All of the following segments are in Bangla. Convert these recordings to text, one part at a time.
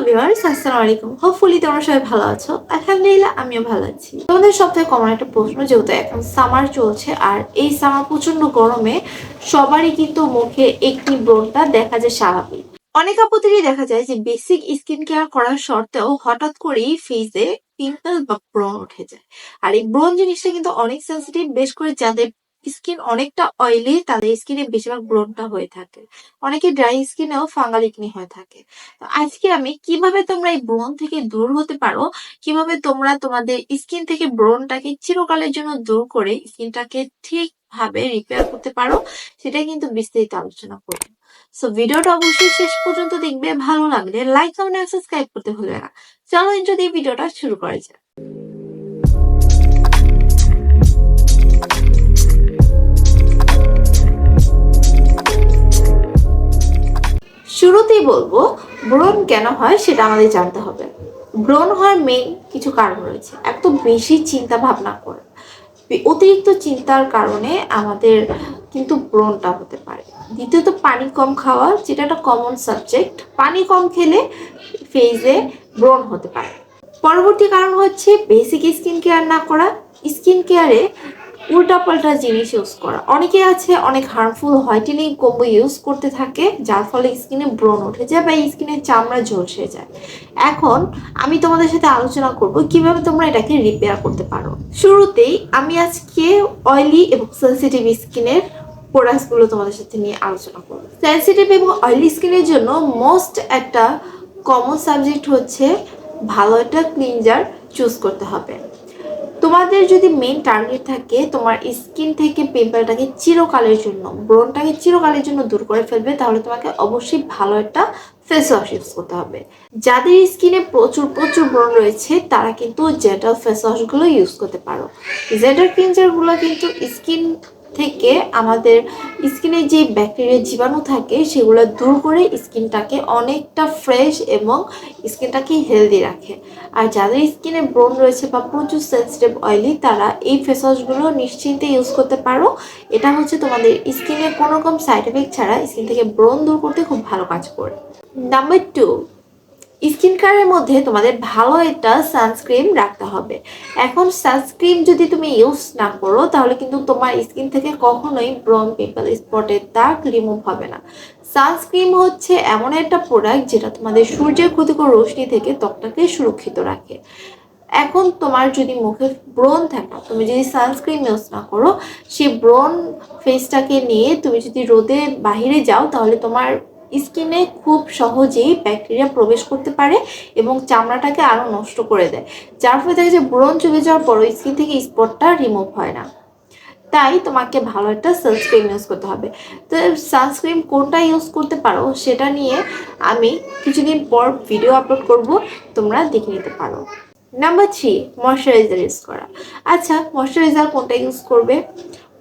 ভিউয়ার্স, আসসালামু আলাইকুম। হোপফুলি তোমরা সবাই ভালো আছো। আলহামদুলিল্লাহ আমিও ভালো আছি। তোমাদের সবথেকে কমন একটা প্রশ্ন, যেহেতু এখন সামার চলছে আর এই সামার প্রচন্ড গরমে সবারই কিন্তু মুখে একনি ব্রণটা দেখা যায় স্বাভাবিক। অনেক আপুদেরই দেখা যায় যে বেসিক স্কিন কেয়ার করার সত্ত্বেও হঠাৎ করেই ফেসে পিম্পল বা ব্রণ উঠে যায়। আর এই ব্রণ জিনিসটা কিন্তু অনেক সেন্সিটিভ, বেশ করে যাদের স্কিন অনেকটা অয়েলি তাদের স্কিনে বেশিরভাগ ব্রণটা হয়ে থাকে। অনেকে ড্রাই স্কিনেও ফাঙ্গাল একনি হয়ে থাকে। তো আজকে আমি কিভাবে তোমরা এই ব্রণ থেকে দূর হতে পারো, কিভাবে তোমরা তোমাদের স্কিন থেকে ব্রণটাকে চিরকালের জন্য দূর করে স্কিনটাকে ঠিকভাবে রিপেয়ার করতে পারো, সেটাই কিন্তু বিস্তারিত আলোচনা করবো। সো ভিডিওটা অবশ্যই শেষ পর্যন্ত দেখবে। ভালো লাগলে লাইক, কমেন্ট আর সাবস্ক্রাইব করতে ভুলবে না। চলো যদি ভিডিওটা শুরু করা যায়। শুরুতেই বলবো, ব্রণ কেন হয় সেটা আমাদের জানতে হবে। ব্রণ হওয়ার মেইন কিছু কারণ রয়েছে। এত বেশি চিন্তা ভাবনা করে, অতিরিক্ত চিন্তার কারণে আমাদের কিন্তু ব্রণটা হতে পারে। দ্বিতীয়ত পানি কম খাওয়া, যেটা একটা কমন সাবজেক্ট। পানি কম খেলে ফেজে ব্রণ হতে পারে। পরবর্তী কারণ হচ্ছে বেসিক স্কিন কেয়ার না করা। স্কিন কেয়ারে উল্টাপাল্টা জিনিস ইউজ করা। অনেকে আছে অনেক হার্মফুল হোয়াইটেনিং কম্বো ইউজ করতে থাকে, যার ফলে স্কিনে ব্রণ উঠে যায় বা স্কিনের চামড়া ঝলসে যায়। এখন আমি তোমাদের সাথে আলোচনা করব কিভাবে তোমরা এটাকে রিপেয়ার করতে পারো। শুরুতেই আমি আজকে অয়েলি এবং সেনসিটিভ স্কিনের প্রোডাক্টসগুলো তোমাদের সাথে নিয়ে আলোচনা করব। সেনসিটিভ এবং অয়েলি স্কিনের জন্য মোস্ট একটা কমন সাবজেক্ট হচ্ছে ভালো একটা ক্লিনজার চুজ করতে হবে। তোমাদের যদি মেইন টার্গেট থাকে তোমার স্কিন থেকে পিম্পলটাকে চিরকালের জন্য, ব্রণটাকে চিরকালের জন্য দূর করে ফেলবে, তাহলে তোমাকে অবশ্যই ভালো একটা ফেস ওয়াশ ইউজ করতে হবে। যাদের স্কিনে প্রচুর প্রচুর ব্রণ রয়েছে তারা কিন্তু জেন্টাল ফেস ওয়াশগুলো ইউজ করতে পারো। জেন্টাল ক্লিনজারগুলো কিন্তু স্কিন থেকে আমাদের স্কিনে যে ব্যাকটেরিয়া জীবাণু থাকে সেগুলো দূর করে স্কিনটাকে অনেকটা ফ্রেশ এবং স্কিনটাকে হেলদি রাখে। আর যাদের স্কিনে ব্রণ রয়েছে বা প্রচুর সেন্সিটিভ অয়েলি, তারা এই ফেস ওয়াশগুলো নিশ্চিন্তে ইউজ করতে পারো। এটা হচ্ছে তোমাদের স্কিনে কোনো রকম সাইড এফেক্ট ছাড়া স্কিন থেকে ব্রণ দূর করতে খুব ভালো কাজ করে। নাম্বার 2, স্কিন কেয়ারের মধ্যে তোমাদের ভালো একটা সানস্ক্রিন রাখতে হবে। এখন সানস্ক্রিন যদি তুমি ইউজ না করো তাহলে কিন্তু তোমার স্কিন থেকে কখনোই ব্রণ, পিম্পল, স্পটের দাগ রিমুভ হবে না। সানস্ক্রিন হচ্ছে এমন একটা প্রোডাক্ট যেটা তোমাদের সূর্যের ক্ষতিকর রশ্মি থেকে ত্বকটাকে সুরক্ষিত রাখে। এখন তোমার যদি মুখে ব্রণ থাকে, তুমি যদি সানস্ক্রিন ইউজ না করো, সেই ব্রণ ফেসটাকে নিয়ে তুমি যদি রোদে বাহিরে যাও তাহলে তোমার স্কিনে খুব সহজেই ব্যাকটেরিয়া প্রবেশ করতে পারে এবং চামড়াটাকে আরো নষ্ট করে দেয়, যার ফলে দেখা যায় ব্রণ চলে যাওয়ার পরও স্কিন থেকে স্পটটা রিমুভ হয় না। তাই তোমাকে ভালো একটা সানস্ক্রিন ইউজ করতে হবে। তো সানস্ক্রিন কোনটা ইউজ করতে পারো সেটা নিয়ে আমি কিছুদিন পর ভিডিও আপলোড করব, তোমরা দেখে নিতে পারো। নাম্বার 3, ময়শ্চারাইজার ইউজ করা। আচ্ছা, ময়শ্চারাইজার কোনটা ইউজ করবে?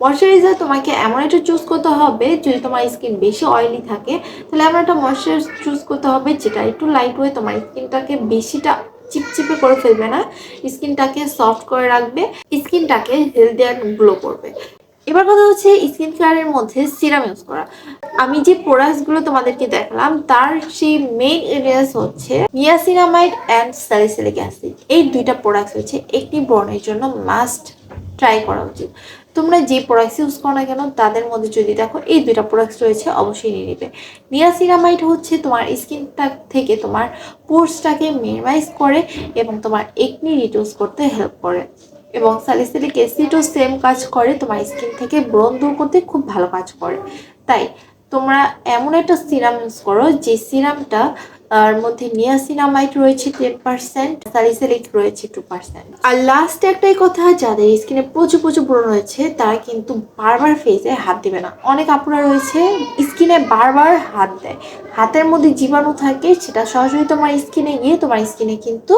ময়শ্চারাইজার তোমাকে এমন একটা চুজ করতে হবে, যদি তোমার স্কিন বেশি অয়েলি থাকে তাহলে এমন একটা ময়শ্চারাইজার চুজ করতে হবে যেটা একটু লাইট ওয়েট, তোমার স্কিনটাকে বেশিটা চিপচিপে করে ফেলবে না, স্কিনটাকে সফট করে রাখবে, স্কিনটাকে হেলদি অ্যান্ড গ্লো করবে। এবার কথা হচ্ছে স্কিন কেয়ারের মধ্যে সিরাম ইউজ করা। আমি যে প্রোডাক্টসগুলো তোমাদেরকে দেখালাম তার সেই মেইন এরিয়াস হচ্ছে নিয়াসিনামাইড অ্যান্ড স্যালিসিলিক অ্যাসিড। এই দুইটা প্রোডাক্টস হচ্ছে একটি ব্রণের জন্য মাস্ট ট্রাই করা উচিত। তোমরা যে প্রোডাক্টস ইউজ করো না কেন তাদের মধ্যে যদি দেখো এই দুইটা প্রোডাক্টস রয়েছে, অবশ্যই নিয়ে নিবে। নিয়াসিনামাইড হচ্ছে তোমার স্কিনটা থেকে তোমার পোর্সটাকে মিনিমাইজ করে এবং তোমার একনি রিডিউস করতে হেল্প করে, এবং স্যালিসিলিক অ্যাসিডও সেম কাজ করে, তোমার স্কিন থেকে ব্রণ দূর করতে খুব ভালো কাজ করে। তাই তোমরা এমন একটা সিরাম ইউজ করো যে সিরামটা আর মধ্যে নিয়াসিনামাইড রয়েছে 10%, স্যালিসিলিক রয়েছে 2%। আর লাস্ট একটাই কথা, যাদের স্কিনে প্রচুর প্রচুর ব্রণ রয়েছে তারা কিন্তু বারবার ফেসে হাত দিবে না। অনেক আপুরা রয়েছে স্কিনে বারবার হাত দেয়, হাতের মধ্যে জীবাণু থাকে, সেটা সরাসরি তোমার স্কিনে গিয়ে তোমার স্কিনে কিন্তু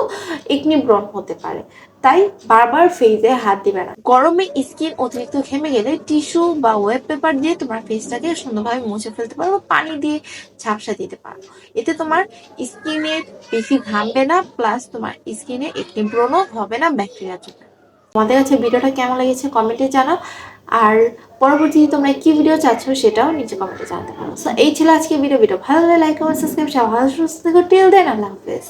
একনি ব্রণ হতে পারে। তাই বারবার ফেসে হাত দিবে না। গরমে স্কিন অতিরিক্ত ঘেমে গেলে টিস্যু বা ওয়েব পেপার দিয়ে তোমার ফেসটাকে সুন্দরভাবে মুছে ফেলতে পারো, পানি দিয়ে ঝাপসা দিতে পারো। এতে তোমার স্কিনে বেশি ঘামবে না, প্লাস তোমার স্কিনে একনি ব্রণও হবে না ব্যাকটেরিয়ার জন্য। তোমাদের কাছে ভিডিওটা কেমন লেগেছে কমেন্টে জানাও। আর পরবর্তীতে তোমরা কি ভিডিও চাচ্ছ সেটাও নিচে কমেন্টে জানাতে পারো। সো এই ছিল আজকে ভিডিও ভালো লাগলে লাইক কমেন্ট সাবস্ক্রাইব, সবাই ভালো সুস্থ থেকো। টিল দেন আল্লাহ হাফেজ।